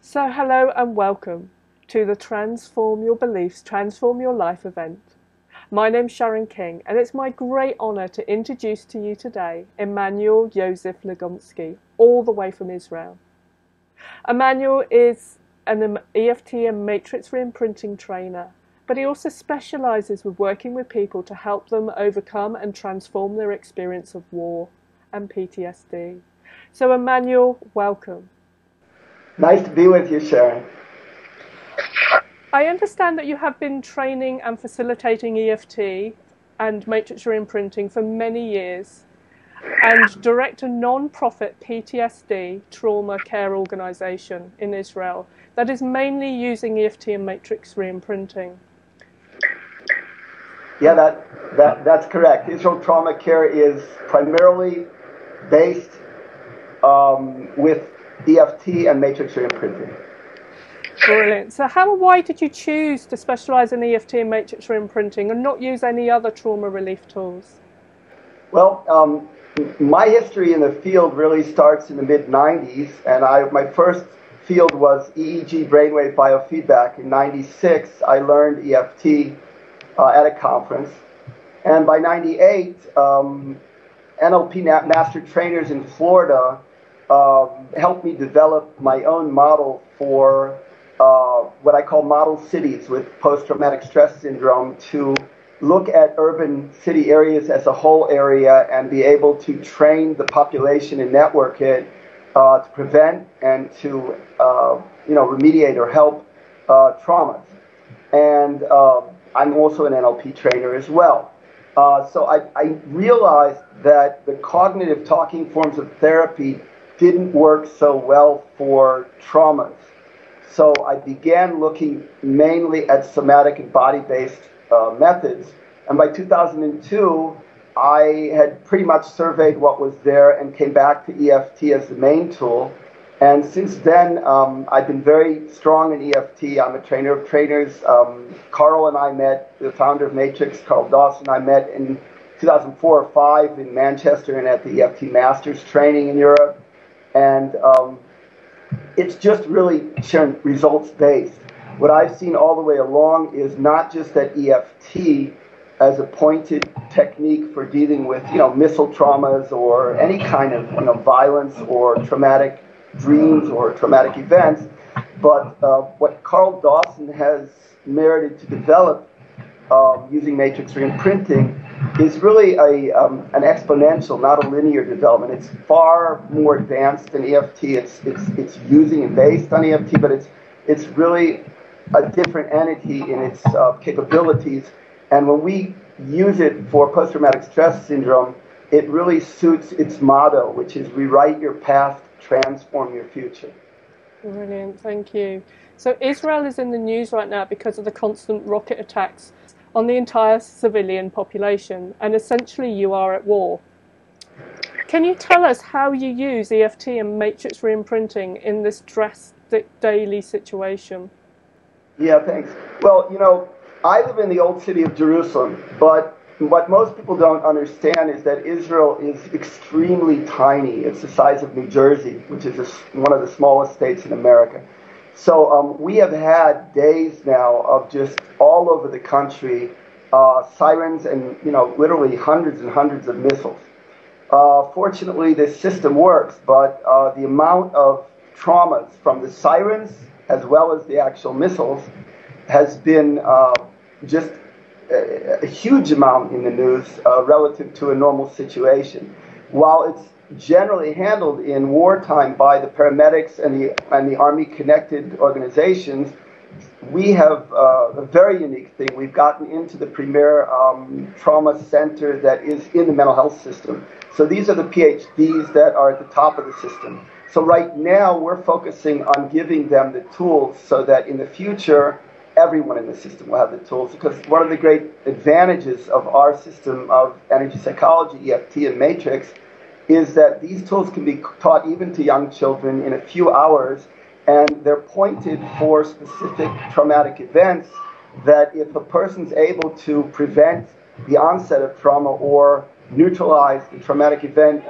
So hello and welcome to the Transform Your Beliefs, Transform Your Life event. My name's Sharon King and it's my great honour to introduce to you today Immanuel Legomsky, all the way from Israel. Immanuel is an EFT and Matrix Reimprinting trainer, but he also specialises with working with people to help them overcome and transform their experience of war and PTSD. So Immanuel, welcome. Nice to be with you, Sharon. I understand that you have been training and facilitating EFT and Matrix Reimprinting for many years and direct a non-profit PTSD trauma care organisation in Israel that is mainly using EFT and Matrix Reimprinting. Yeah, that's correct. Israel Trauma Care is primarily based with EFT and Matrix Reimprinting. Brilliant. So why did you choose to specialise in EFT and Matrix Reimprinting and not use any other trauma relief tools? Well, my history in the field really starts in the mid-90s, and my first field was EEG brainwave biofeedback. In '96, I learned EFT at a conference, and by '98, NLP master trainers in Florida helped me develop my own model for what I call model cities with post-traumatic stress syndrome to look at urban city areas as a whole area and be able to train the population and network it to prevent and to remediate or help traumas. And I'm also an NLP trainer as well. So I realized that the cognitive talking forms of therapy didn't work so well for traumas. So I began looking mainly at somatic and body-based methods. And by 2002, I had pretty much surveyed what was there and came back to EFT as the main tool. And since then, I've been very strong in EFT. I'm a trainer of trainers. Karl and I met, the founder of Matrix, Karl Dawson, I met in 2004 or 5 in Manchester and at the EFT Masters training in Europe. And it's just really results-based. What I've seen all the way along is not just that EFT as a pointed technique for dealing with, missile traumas or any kind of, violence or traumatic dreams or traumatic events, but what Karl Dawson has merited to develop using Matrix Reimprinting is really an exponential, not a linear development. It's far more advanced than EFT. It's using and based on EFT, but it's really a different entity in its capabilities. And when we use it for post-traumatic stress syndrome, it really suits its motto, which is rewrite your past, transform your future. Brilliant, thank you. So Israel is in the news right now because of the constant rocket attacks on the entire civilian population, and essentially you are at war. Can you tell us how you use EFT and Matrix Reimprinting in this drastic daily situation? Yeah, thanks. Well, I live in the old city of Jerusalem, but what most people don't understand is that Israel is extremely tiny. It's the size of New Jersey, which is one of the smallest states in America. So we have had days now of just all over the country, sirens and, literally hundreds and hundreds of missiles. Fortunately, this system works, but the amount of traumas from the sirens as well as the actual missiles has been just a huge amount in the news relative to a normal situation. While it's generally handled in wartime by the paramedics and the Army-connected organizations, we have a very unique thing. We've gotten into the premier trauma center that is in the mental health system. So these are the PhDs that are at the top of the system. So right now we're focusing on giving them the tools so that in the future everyone in the system will have the tools, because one of the great advantages of our system of energy psychology, EFT and Matrix, is that these tools can be taught even to young children in a few hours, and they're pointed for specific traumatic events that if a person's able to prevent the onset of trauma or neutralize the traumatic event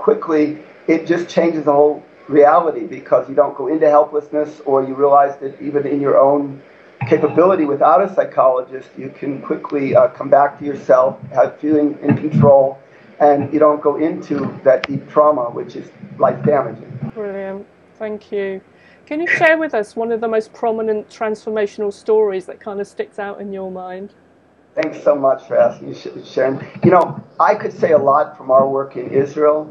quickly, it just changes the whole reality, because you don't go into helplessness, or you realize that even in your own capability without a psychologist, you can quickly come back to yourself, have feeling in control, and you don't go into that deep trauma, which is life damaging. Brilliant. Thank you. Can you share with us one of the most prominent transformational stories that kind of sticks out in your mind? Thanks so much for asking, Sharon. You know, I could say a lot from our work in Israel.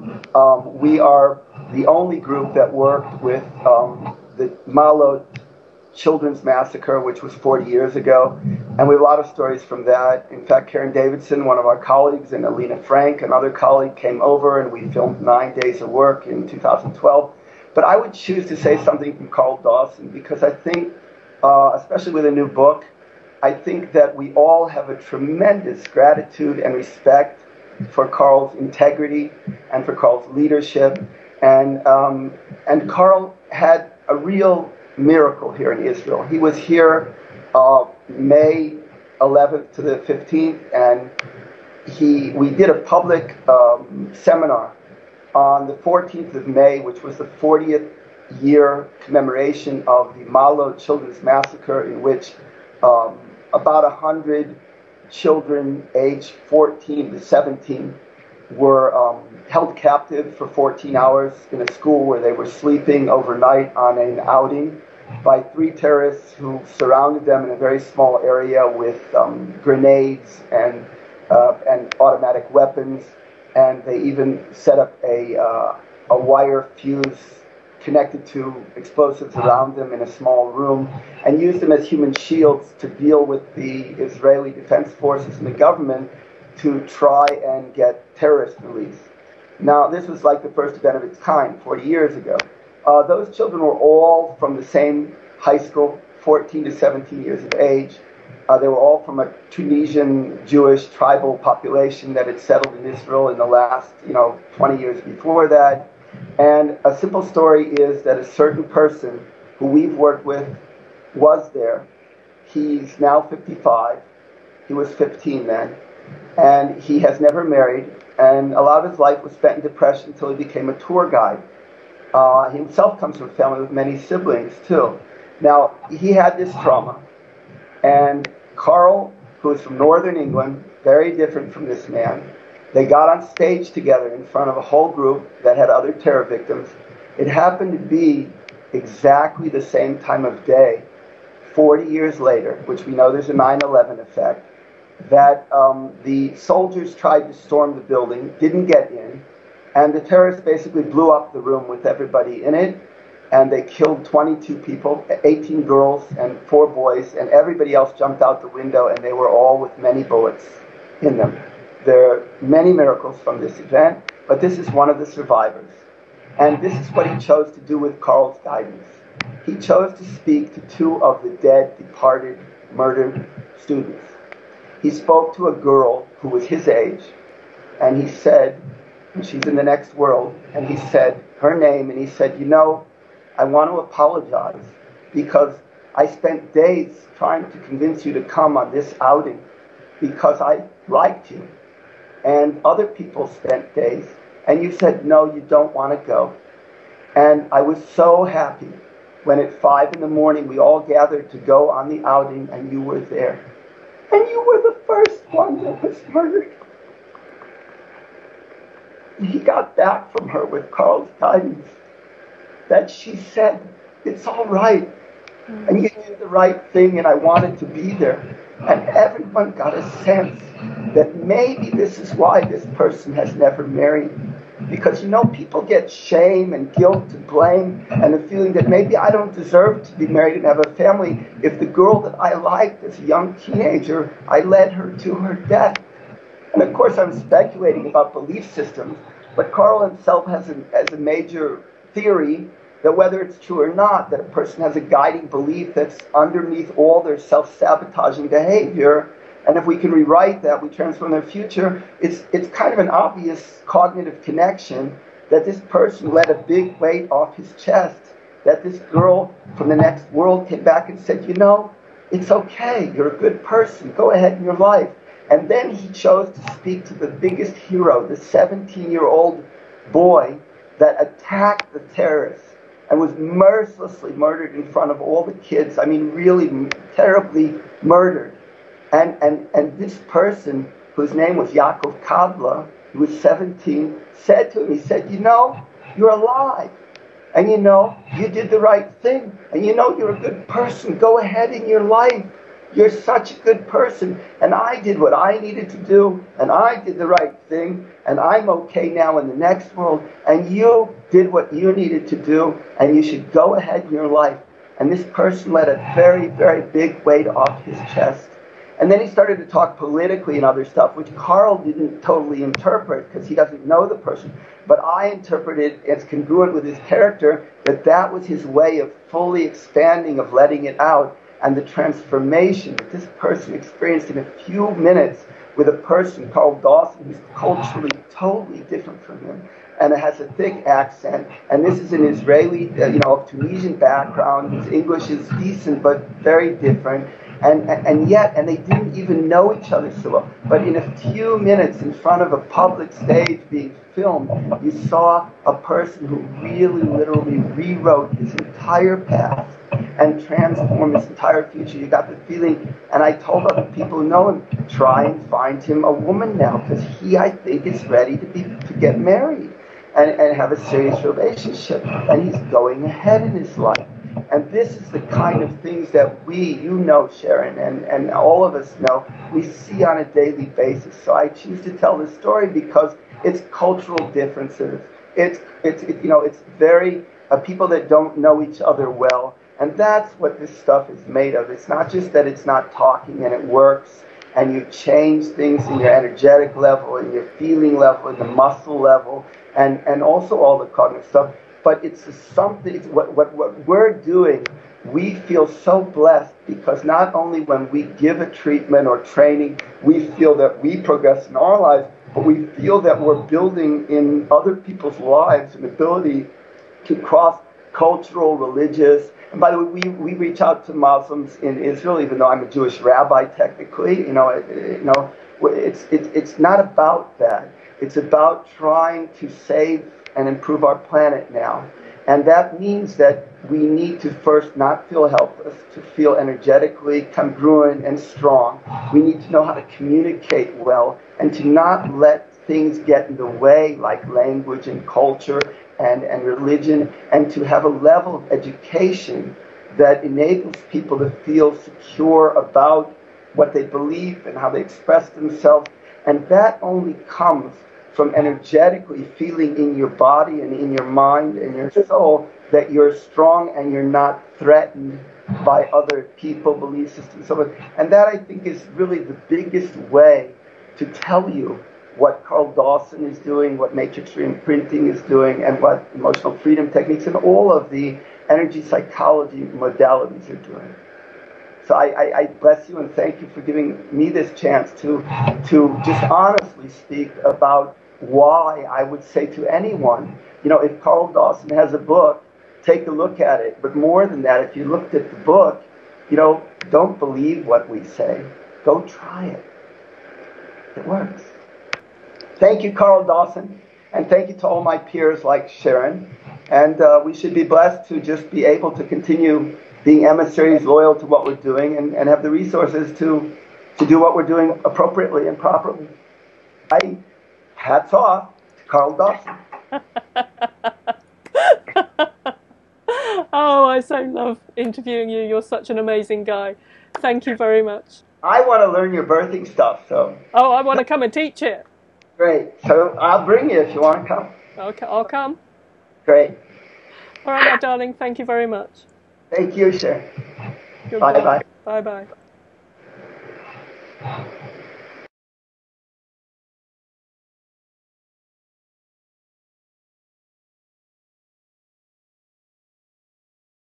We are the only group that worked with the Malot Children's Massacre, which was 40 years ago. And we have a lot of stories from that. In fact, Karen Davidson, one of our colleagues, and Alina Frank, another colleague, came over, and we filmed 9 days of work in 2012. But I would choose to say something from Karl Dawson, because I think, especially with a new book, I think that we all have a tremendous gratitude and respect for Karl's integrity and for Karl's leadership. And Karl had a real miracle here in Israel. He was here May 11th to the 15th, and we did a public seminar on the 14th of May, which was the 40th year commemoration of the Malot Children's Massacre, in which about 100 children aged 14 to 17 were held captive for 14 hours in a school where they were sleeping overnight on an outing by 3 terrorists who surrounded them in a very small area with grenades and automatic weapons, and they even set up a wire fuse connected to explosives around them in a small room, and used them as human shields to deal with the Israeli Defense Forces and the government to try and get terrorists released. Now, this was like the first event of its kind 40 years ago. Those children were all from the same high school, 14 to 17 years of age. They were all from a Tunisian Jewish tribal population that had settled in Israel in the last, 20 years before that. And a simple story is that a certain person who we've worked with was there. He's now 55. He was 15 then. And he has never married. And a lot of his life was spent in depression until he became a tour guide. He himself comes from a family with many siblings, too. Now, he had this trauma. And Karl, who is from northern England, very different from this man, they got on stage together in front of a whole group that had other terror victims. It happened to be exactly the same time of day, 40 years later, which we know there's a 9/11 effect, that the soldiers tried to storm the building, didn't get in, and the terrorists basically blew up the room with everybody in it, and they killed 22 people, 18 girls and 4 boys, and everybody else jumped out the window, and they were all with many bullets in them. There are many miracles from this event, but this is one of the survivors. And this is what he chose to do with Karl's guidance. He chose to speak to 2 of the dead, departed, murdered students. He spoke to a girl who was his age, and he said, and she's in the next world, and he said her name, and he said, I want to apologize because I spent days trying to convince you to come on this outing because I liked you. And other people spent days, and you said, no, you don't want to go. And I was so happy when at 5 in the morning we all gathered to go on the outing, and you were there. And you were the first one that was murdered. He got back from her with Karl's guidance that she said, it's all right. And you did the right thing, and I wanted to be there. And everyone got a sense that maybe this is why this person has never married. Because, people get shame and guilt and blame and the feeling that maybe I don't deserve to be married and have a family if the girl that I liked as a young teenager, I led her to her death. And of course I'm speculating about belief systems, but Karl himself has a major theory that whether it's true or not, that a person has a guiding belief that's underneath all their self-sabotaging behavior. And if we can rewrite that, we transform their future. It's kind of an obvious cognitive connection that this person let a big weight off his chest, that this girl from the next world came back and said, it's okay, you're a good person, go ahead in your life. And then he chose to speak to the biggest hero, the 17-year-old boy that attacked the terrorists and was mercilessly murdered in front of all the kids. I mean, really terribly murdered. And this person, whose name was Yaakov Kabla, who was 17, said to him, he said, you know, you're alive. And you know, you did the right thing. And you know, you're a good person. Go ahead in your life. You're such a good person. And I did what I needed to do. And I did the right thing. And I'm okay now in the next world. And you did what you needed to do. And you should go ahead in your life. And this person let a very, very big weight off his chest. And then he started to talk politically and other stuff, which Karl didn't totally interpret because he doesn't know the person. But I interpreted as congruent with his character that that was his way of fully expanding, of letting it out. And the transformation that this person experienced in a few minutes with a person, Karl Dawson, who's culturally totally different from him. And it has a thick accent. And this is an Israeli, of Tunisian background. His English is decent, but very different. And they didn't even know each other so well. But in a few minutes, in front of a public stage being filmed, you saw a person who really, literally rewrote his entire past and transformed his entire future. You got the feeling, and I told other people who know him, try and find him a woman now, because he, I think, is ready to get married and have a serious relationship. And he's going ahead in his life. And this is the kind of things that we, you know, Sharon, and all of us know, we see on a daily basis. So I choose to tell this story because it's cultural differences. It's very people that don't know each other well. And that's what this stuff is made of. It's not just that it's not talking and it works, and you change things in your energetic level, in your feeling level, in the muscle level, and also all the cognitive stuff. But it's something, what we're doing, we feel so blessed because not only when we give a treatment or training, we feel that we progress in our lives, but we feel that we're building in other people's lives an ability to cross cultural, religious. And by the way, we reach out to Muslims in Israel, even though I'm a Jewish rabbi technically. It's not about that. It's about trying to save and improve our planet now. And that means that we need to first not feel helpless, to feel energetically congruent and strong. We need to know how to communicate well and to not let things get in the way like language and culture and religion, and to have a level of education that enables people to feel secure about what they believe and how they express themselves. And that only comes from energetically feeling in your body and in your mind and your soul that you're strong and you're not threatened by other people, belief systems, so on. And that, I think, is really the biggest way to tell you what Karl Dawson is doing, what Matrix Reimprinting is doing, and what emotional freedom techniques and all of the energy psychology modalities are doing. So I bless you and thank you for giving me this chance to just honestly speak about why I would say to anyone, if Karl Dawson has a book, take a look at it. But more than that, if you looked at the book, don't believe what we say. Go try it. It works. Thank you, Karl Dawson. And thank you to all my peers like Sharon. And we should be blessed to just be able to continue being emissaries loyal to what we're doing and have the resources to do what we're doing appropriately and properly. Hats off to Karl Dawson. Oh, I so love interviewing you. You're such an amazing guy. Thank you very much. I want to learn your birthing stuff, so. Oh, I want to come and teach it. Great. So I'll bring you if you want to come. Okay, I'll come. Great. All right, my darling. Thank you very much. Thank you, Sharon. Goodbye. Bye-bye. Bye-bye.